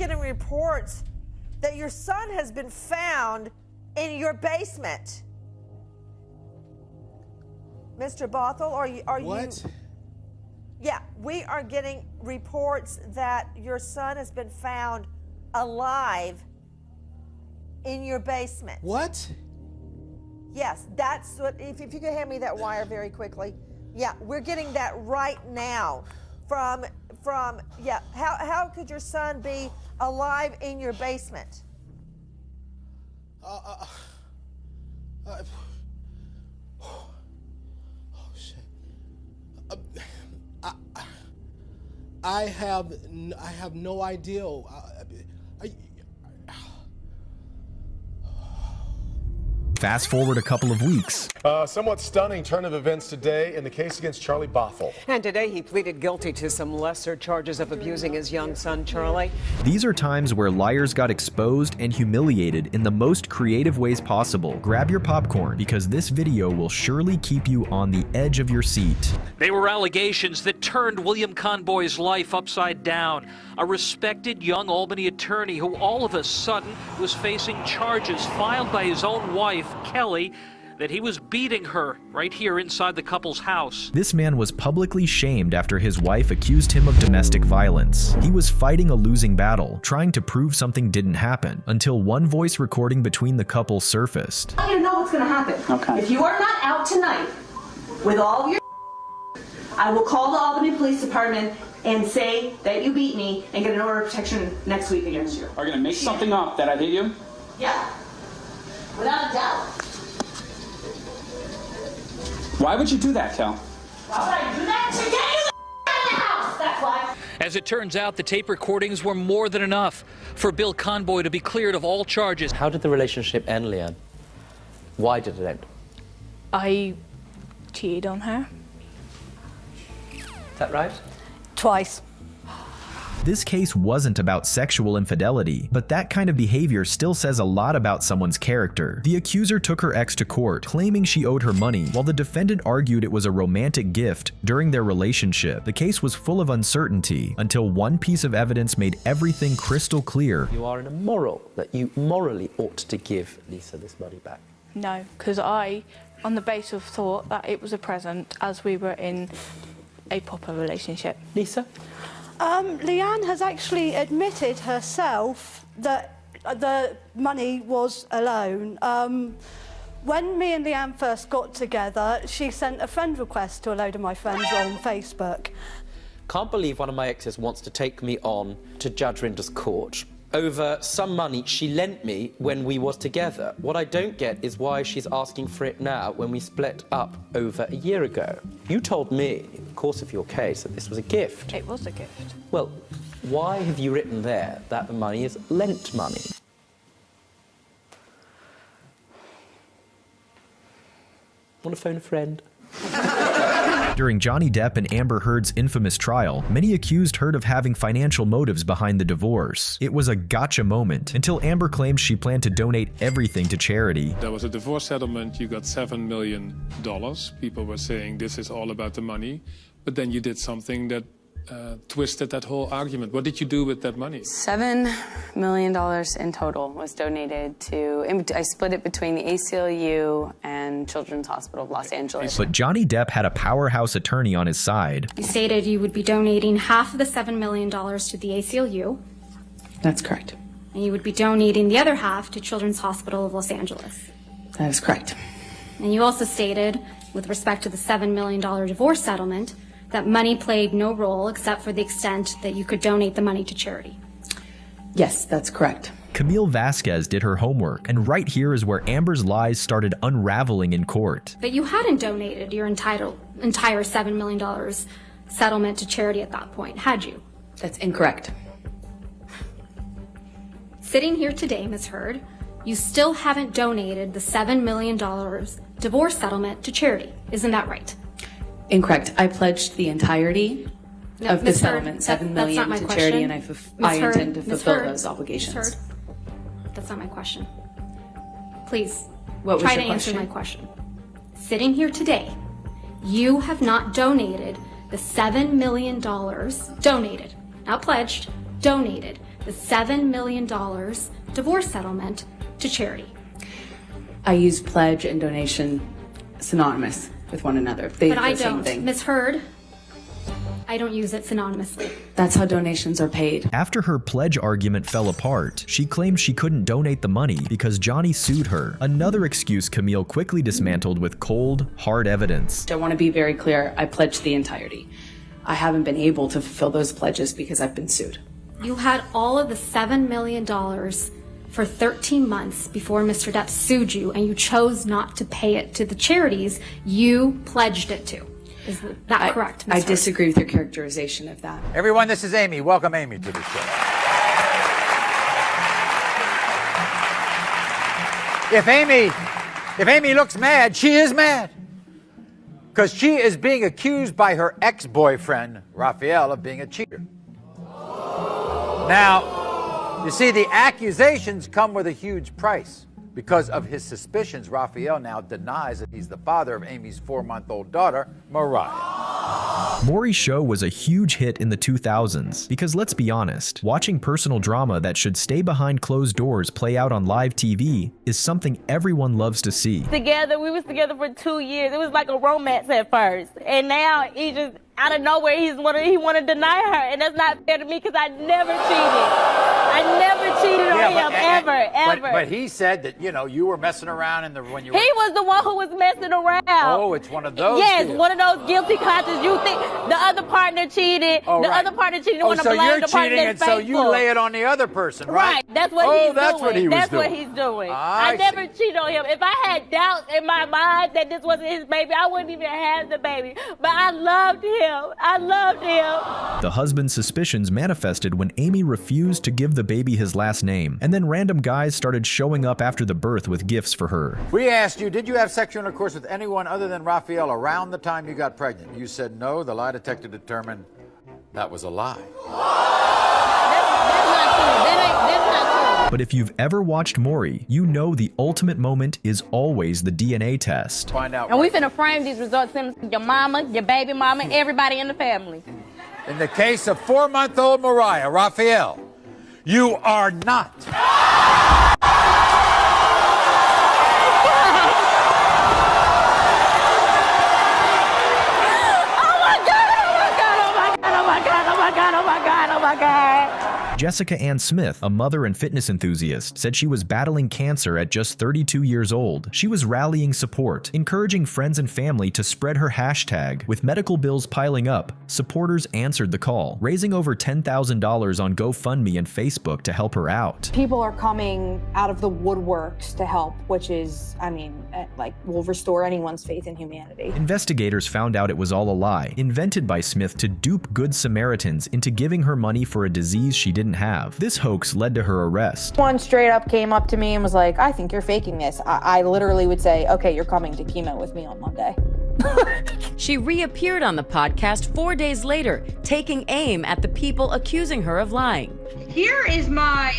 getting reports that your son has been found in your basement. Mr. Bothell, are you? What? Yeah, we are getting reports that your son has been found alive in your basement. What? Yes, that's what, if you could hand me that wire very quickly. Yeah, we're getting that right now from yeah, how could your son be alive in your basement? Oh, shit. I have no idea. Fast forward a couple of weeks. Somewhat stunning turn of events today in the case against Charlie Bothell. And today he pleaded guilty to some lesser charges of abusing his young son, Charlie. These are times where liars got exposed and humiliated in the most creative ways possible. Grab your popcorn, because this video will surely keep you on the edge of your seat. They were allegations that turned William Conboy's life upside down. A respected young Albany attorney who all of a sudden was facing charges filed by his own wife, Kelly, that he was beating her right here inside the couple's house. This man was publicly shamed after his wife accused him of domestic violence. He was fighting a losing battle, trying to prove something didn't happen, until one voice recording between the couple surfaced. I want you to know what's going to happen. Okay. If you are not out tonight with all of your I will call the Albany Police Department and say that you beat me and get an order of protection next week against you. Are you going to make something up that I hit you? Yeah. Without a doubt. Why would you do that, Kel? Why would I do that? To get you the out of the house! That's why. As it turns out, the tape recordings were more than enough for Bill Conboy to be cleared of all charges. How did the relationship end, Leanne? Why did it end? I cheated on her. Is that right? Twice. This case wasn't about sexual infidelity, but that kind of behavior still says a lot about someone's character. The accuser took her ex to court, claiming she owed her money, while the defendant argued it was a romantic gift during their relationship. The case was full of uncertainty until one piece of evidence made everything crystal clear. You are in a moral that you morally ought to give Lisa this money back. No, because I, on the basis of thought that it was a present as we were in a proper relationship. Lisa? Leanne has actually admitted herself that the money was a loan. When me and Leanne first got together, she sent a friend request to a load of my friends on Facebook. Can't believe one of my exes wants to take me on to Judge Rinder's court over some money she lent me when we was together. What I don't get is why she's asking for it now when we split up over a year ago. You told me, in the course of your case, that this was a gift. It was a gift. Well, why have you written there that the money is lent money? Want to phone a friend? During Johnny Depp and Amber Heard's infamous trial, many accused Heard of having financial motives behind the divorce. It was a gotcha moment until Amber claimed she planned to donate everything to charity. There was a divorce settlement, you got $7 million. People were saying this is all about the money, but then you did something that twisted that whole argument. What did you do with that money? $7 million in total was donated to, I split it between the ACLU and Children's Hospital of Los Angeles. But Johnny Depp had a powerhouse attorney on his side. You stated you would be donating half of the $7 million to the ACLU. That's correct. And you would be donating the other half to Children's Hospital of Los Angeles. That is correct. And you also stated, with respect to the $7 million divorce settlement, that money played no role except for the extent that you could donate the money to charity. Yes, that's correct. Camille Vasquez did her homework, and right here is where Amber's lies started unraveling in court. But you hadn't donated your entire $7 million settlement to charity at that point, had you? That's incorrect. Sitting here today, Ms. Heard, you still haven't donated the $7 million divorce settlement to charity. Isn't that right? Incorrect. I pledged the entirety of the settlement, $7 million to charity, and I intend to fulfill those obligations. Ms. Heard, that's not my question. Please, What was try your to answer question? my question. Sitting here today, you have not donated the $7 million donated, not pledged, donated the $7 million divorce settlement to charity. I use pledge and donation synonymous with one another. But I don't. Ms. Heard, I don't use it synonymously. That's how donations are paid. After her pledge argument fell apart, she claimed she couldn't donate the money because Johnny sued her. Another excuse Camille quickly dismantled with cold, hard evidence. I want to be very clear. I pledged the entirety. I haven't been able to fulfill those pledges because I've been sued. You had all of the $7 million for 13 months before Mr. Depp sued you, and you chose not to pay it to the charities you pledged it to. Is that correct, Ms. I Heard? disagree with your characterization of that. Everyone, this is Amy. Welcome Amy to the show. If Amy looks mad, she is mad. Because she is being accused by her ex-boyfriend, Raphael, of being a cheater. Now, you see, the accusations come with a huge price. Because of his suspicions, Raphael now denies that he's the father of Amy's 4-month-old daughter, Mariah. Maury's show was a huge hit in the 2000s because, let's be honest, watching personal drama that should stay behind closed doors play out on live TV is something everyone loves to see. We was together for 2 years. It was like a romance at first. And now he just, out of nowhere, he want to deny her. And that's not fair to me because I never cheated. I never cheated on him, ever. But he said that, you were messing around when you were... He was the one who was messing around. Oh, it's one of those Yes, deals. one of those guilty consciences. You think the other partner cheated. Oh, right. Other partner cheated. Oh, so you're cheating, and so you lay it on the other person, right? Right. That's what he's doing. That's what he was That's doing. what he's doing. I never cheated on him. If I had doubts in my mind that this wasn't his baby, I wouldn't even have the baby. But I loved him. I loved him. The husband's suspicions manifested when Amy refused to give the baby his last name, and then random guys started showing up after the birth with gifts for her. We asked you, did you have sexual intercourse with anyone other than Raphael around the time you got pregnant? You said no. The lie detector determined that was a lie. But if you've ever watched Maury, you know the ultimate moment is always the DNA test. Find out. And we finna frame these results in your mama, your baby mama, everybody in the family. In the case of 4-month-old Mariah, Raphael, you are not. Jessica Ann Smith, a mother and fitness enthusiast, said she was battling cancer at just 32 years old. She was rallying support, encouraging friends and family to spread her hashtag. With medical bills piling up, supporters answered the call, raising over $10,000 on GoFundMe and Facebook to help her out. People are coming out of the woodworks to help, which is, will restore anyone's faith in humanity. Investigators found out it was all a lie, invented by Smith to dupe Good Samaritans into giving her money for a disease she didn't have. This hoax led to her arrest. One straight up came up to me and was like, I think you're faking this. I literally would say, okay, you're coming to chemo with me on Monday. She reappeared on the podcast 4 days later, taking aim at the people accusing her of lying. Here is my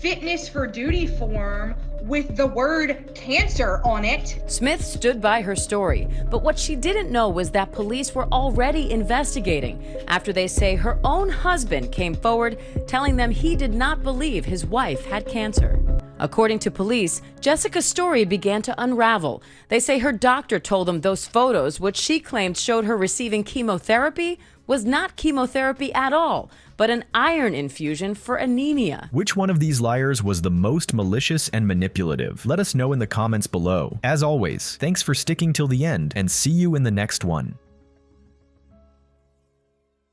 fitness for duty form with the word cancer on it. Smith stood by her story, but what she didn't know was that police were already investigating after they say her own husband came forward telling them he did not believe his wife had cancer. According to police, Jessica's story began to unravel. They say her doctor told them those photos, which she claimed showed her receiving chemotherapy, was not chemotherapy at all, but an iron infusion for anemia. Which one of these liars was the most malicious and manipulative? Let us know in the comments below. As always, thanks for sticking till the end, and see you in the next one.